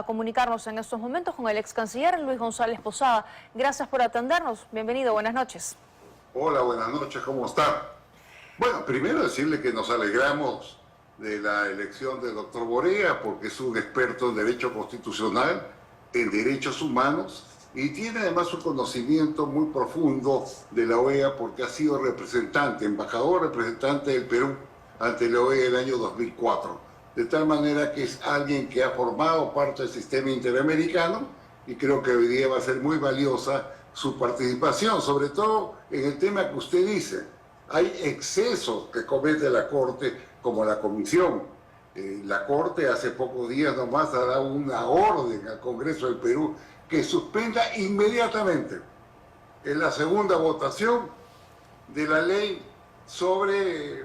A comunicarnos en estos momentos con el ex canciller Luis González Posada. Gracias por atendernos. Bienvenido, buenas noches. Hola, buenas noches, ¿cómo está? Bueno, primero decirle que nos alegramos de la elección del doctor Borea porque es un experto en derecho constitucional, en derechos humanos y tiene además un conocimiento muy profundo de la OEA porque ha sido representante, embajador representante del Perú ante la OEA en el año 2004. De tal manera que es alguien que ha formado parte del sistema interamericano y creo que hoy día va a ser muy valiosa su participación, sobre todo en el tema que usted dice. Hay excesos que comete la Corte, como la Comisión. La Corte hace pocos días nomás ha dado una orden al Congreso del Perú que suspenda inmediatamente en la segunda votación de la ley sobre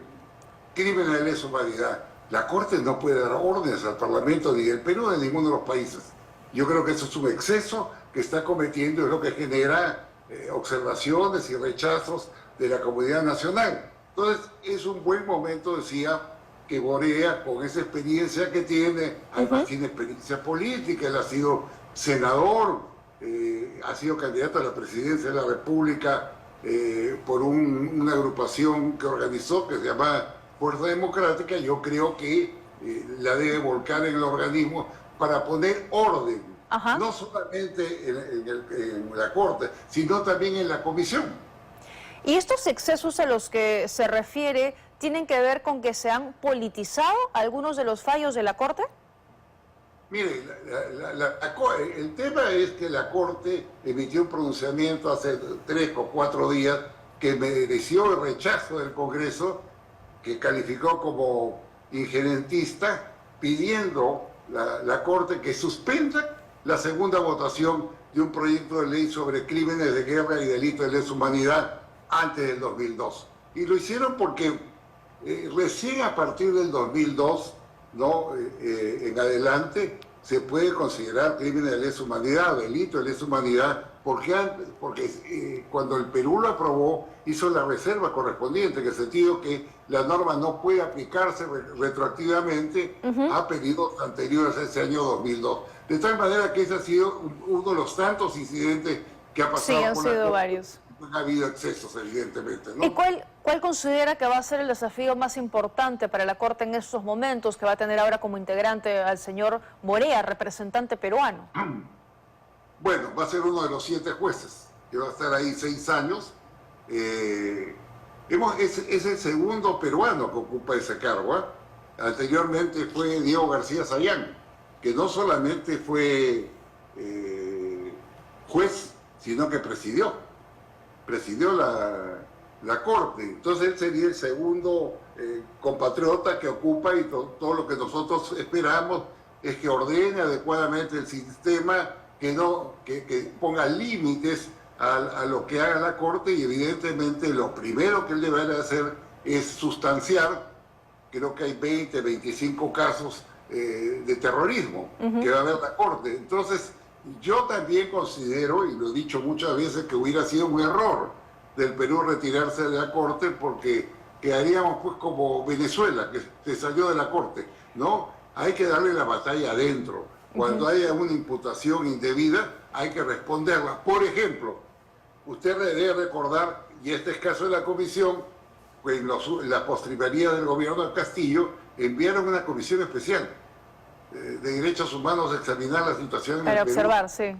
crímenes de lesa humanidad. La Corte no puede dar órdenes al Parlamento ni del Perú ni de ninguno de los países. Yo creo que eso es un exceso que está cometiendo, es lo que genera observaciones y rechazos de la comunidad nacional. Entonces, es un buen momento, decía, que Borea, con esa experiencia que tiene, además tiene experiencia política, él ha sido senador, ha sido candidato a la presidencia de la República por una agrupación que organizó, que se llama Fuerza Democrática. Yo creo que la debe volcar en el organismo para poner orden, no solamente en la Corte, sino también en la Comisión. ¿Y estos excesos a los que se refiere tienen que ver con que se han politizado algunos de los fallos de la Corte? Mire, el tema es que la Corte emitió un pronunciamiento hace 3 o 4 días que mereció el rechazo del Congreso, que calificó como injerentista, pidiendo la Corte que suspenda la segunda votación de un proyecto de ley sobre crímenes de guerra y delitos de lesa humanidad antes del 2002. Y lo hicieron porque recién a partir del 2002, en adelante, se puede considerar crímenes de lesa humanidad, delito de lesa humanidad, porque cuando el Perú lo aprobó, hizo la reserva correspondiente, en el sentido que la norma no puede aplicarse retroactivamente a periodos anteriores a ese año 2002. De tal manera que ese ha sido uno de los tantos incidentes que ha pasado. Sí, han sido varios. Ha habido excesos, evidentemente, ¿no? ¿Y cuál considera que va a ser el desafío más importante para la Corte en estos momentos, que va a tener ahora como integrante al señor Borea, representante peruano? Bueno, va a ser uno de los 7 jueces, que va a estar ahí 6 años. Es el segundo peruano que ocupa ese cargo, ¿eh? Anteriormente fue Diego García Sayán, que no solamente fue juez, sino que presidió la Corte. Entonces él sería el segundo compatriota que ocupa, y todo lo que nosotros esperamos es que ordene adecuadamente el sistema, que ponga límites a lo que haga la Corte, y evidentemente lo primero que él deberá hacer es sustanciar, creo que hay 20, 25 casos de terrorismo que va a haber la Corte. Entonces, yo también considero, y lo he dicho muchas veces, que hubiera sido un error del Perú retirarse de la Corte, porque quedaríamos pues como Venezuela, que se salió de la Corte, ¿no? Hay que darle la batalla adentro. Cuando haya una imputación indebida, hay que responderla. Por ejemplo, usted debe recordar, y este es caso de la Comisión, pues la postrimería del gobierno de Castillo enviaron una comisión especial de derechos humanos a examinar la situación en el Perú. Para observar, sí.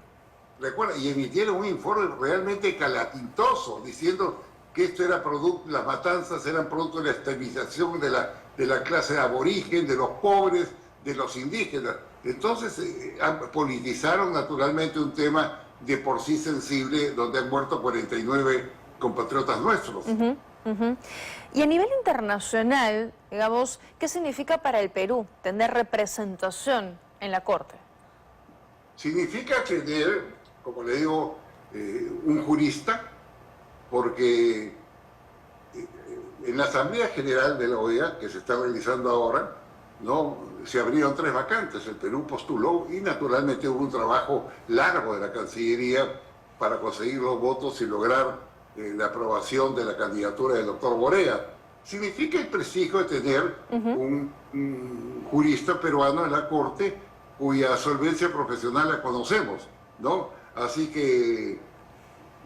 Recuerda, y emitieron un informe realmente calatintoso, diciendo que esto era producto, las matanzas eran producto de la estabilización de la clase aborigen, de los pobres, de los indígenas. Entonces politizaron naturalmente un tema de por sí sensible, donde han muerto 49 compatriotas nuestros. Y a nivel internacional, digamos, ¿qué significa para el Perú tener representación en la Corte? Significa tener, como le digo, un jurista, porque en la Asamblea General de la OEA, que se está realizando ahora, se abrieron 3 vacantes, el Perú postuló y naturalmente hubo un trabajo largo de la Cancillería para conseguir los votos y lograr la aprobación de la candidatura del doctor Borea. Significa el prestigio de tener un jurista peruano en la Corte cuya solvencia profesional la conocemos, ¿no? Así que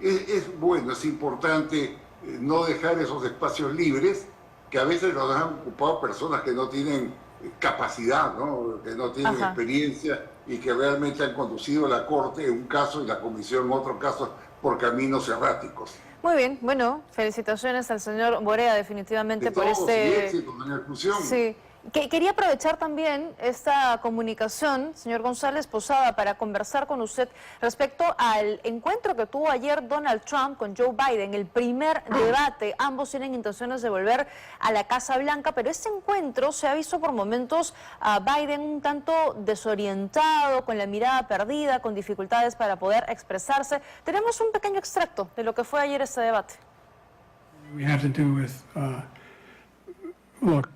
es bueno, es importante no dejar esos espacios libres que a veces los han ocupado personas que no tienen capacidad, ¿no? Que no tienen experiencia y que realmente han conducido a la Corte en un caso y la Comisión en otro caso por caminos erráticos. Muy bien, bueno, felicitaciones al señor Borea definitivamente por este... éxito en la discusión. Sí. Quería aprovechar también esta comunicación, señor González Posada, para conversar con usted respecto al encuentro que tuvo ayer Donald Trump con Joe Biden, el primer debate. Ambos tienen intenciones de volver a la Casa Blanca, pero este encuentro se ha visto por momentos a Biden un tanto desorientado, con la mirada perdida, con dificultades para poder expresarse. Tenemos un pequeño extracto de lo que fue ayer este debate. We have to do with, look,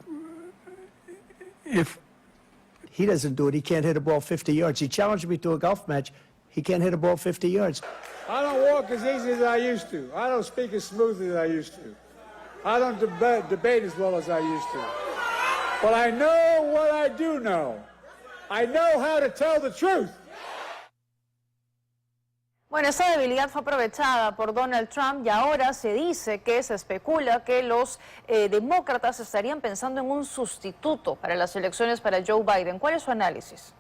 if he doesn't do it, he can't hit a ball 50 yards. He challenged me to a golf match. He can't hit a ball 50 yards. I don't walk as easy as I used to. I don't speak as smooth as I used to. I don't debate as well as I used to. But I know what I do know. I know how to tell the truth. Bueno, esa debilidad fue aprovechada por Donald Trump y ahora se dice que se especula que los demócratas estarían pensando en un sustituto para las elecciones para Joe Biden. ¿Cuál es su análisis?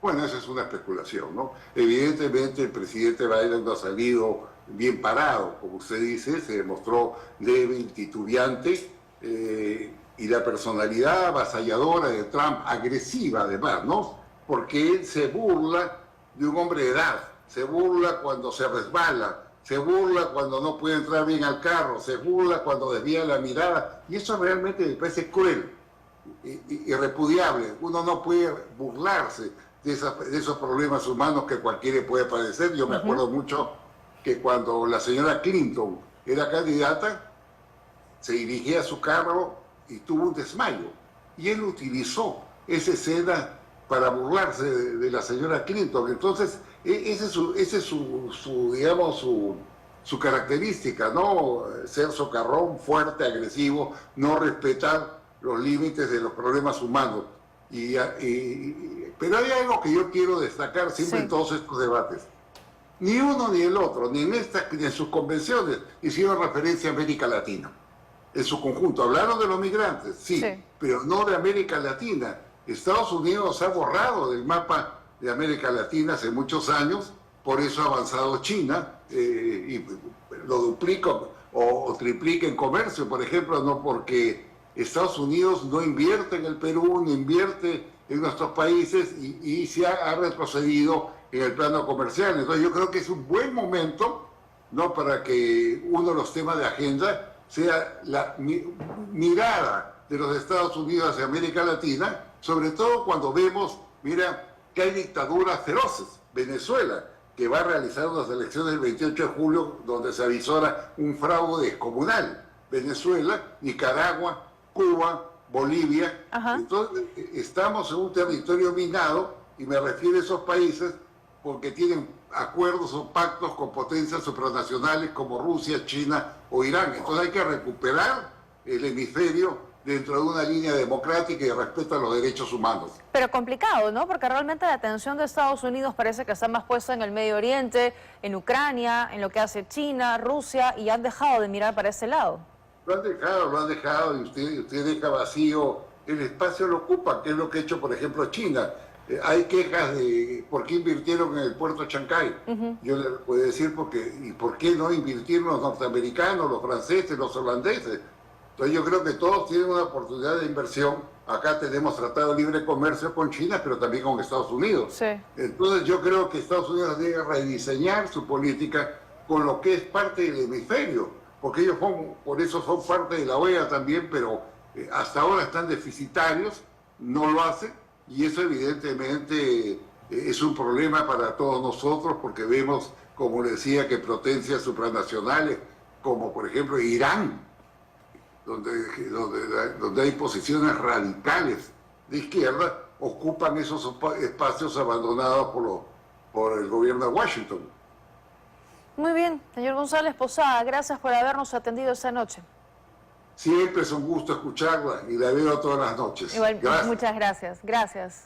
Bueno, esa es una especulación, ¿no? Evidentemente el presidente Biden no ha salido bien parado, como usted dice, se demostró débil, titubeante, y la personalidad avasalladora de Trump, agresiva además, ¿no? Porque él se burla de un hombre de edad. Se burla cuando se resbala, se burla cuando no puede entrar bien al carro, se burla cuando desvía la mirada, y eso realmente me parece cruel y repudiable. Uno no puede burlarse de esos problemas humanos que cualquiera puede padecer. Yo me acuerdo mucho que cuando la señora Clinton era candidata, se dirigía a su carro y tuvo un desmayo, y él utilizó esa escena para burlarse de la señora Clinton. Entonces, esa es su característica, ¿no? Ser socarrón, fuerte, agresivo, no respetar los límites de los problemas humanos. Pero hay algo que yo quiero destacar siempre en todos estos debates. Ni uno ni el otro, ni en sus convenciones, hicieron referencia a América Latina. En su conjunto, hablaron de los migrantes, sí, pero no de América Latina. Estados Unidos ha borrado del mapa de América Latina hace muchos años, por eso ha avanzado China, y lo duplica o triplica en comercio, por ejemplo, no porque Estados Unidos no invierte en el Perú, no invierte en nuestros países y se ha retrocedido en el plano comercial. Entonces yo creo que es un buen momento, ¿no?, para que uno de los temas de agenda sea la mirada de los Estados Unidos hacia América Latina, sobre todo cuando vemos, mira, que hay dictaduras feroces. Venezuela, que va a realizar unas elecciones el 28 de julio donde se avisora un fraude descomunal. Venezuela, Nicaragua, Cuba, Bolivia. Entonces, estamos en un territorio minado, y me refiero a esos países porque tienen acuerdos o pactos con potencias supranacionales como Rusia, China o Irán. Entonces hay que recuperar el hemisferio dentro de una línea democrática y de respeto a los derechos humanos. Pero complicado, ¿no? Porque realmente la atención de Estados Unidos parece que está más puesta en el Medio Oriente, en Ucrania, en lo que hace China, Rusia, y han dejado de mirar para ese lado. Lo han dejado, y usted deja vacío, el espacio lo ocupa, que es lo que ha hecho, por ejemplo, China. Hay quejas de por qué invirtieron en el puerto de Chancay. Yo le puedo decir ¿y por qué no invirtieron los norteamericanos, los franceses, los holandeses? Entonces yo creo que todos tienen una oportunidad de inversión. Acá tenemos tratado de libre comercio con China, pero también con Estados Unidos. Entonces yo creo que Estados Unidos debe rediseñar su política con lo que es parte del hemisferio, porque ellos por eso son parte de la OEA también, pero hasta ahora están deficitarios, no lo hacen, y eso evidentemente es un problema para todos nosotros, porque vemos, como le decía, que potencias supranacionales, como por ejemplo Irán, donde hay posiciones radicales de izquierda, ocupan esos espacios abandonados por el gobierno de Washington. Muy bien, señor González Posada, gracias por habernos atendido esta noche. Siempre es un gusto escucharla y la veo todas las noches. Igual, muchas gracias. Gracias.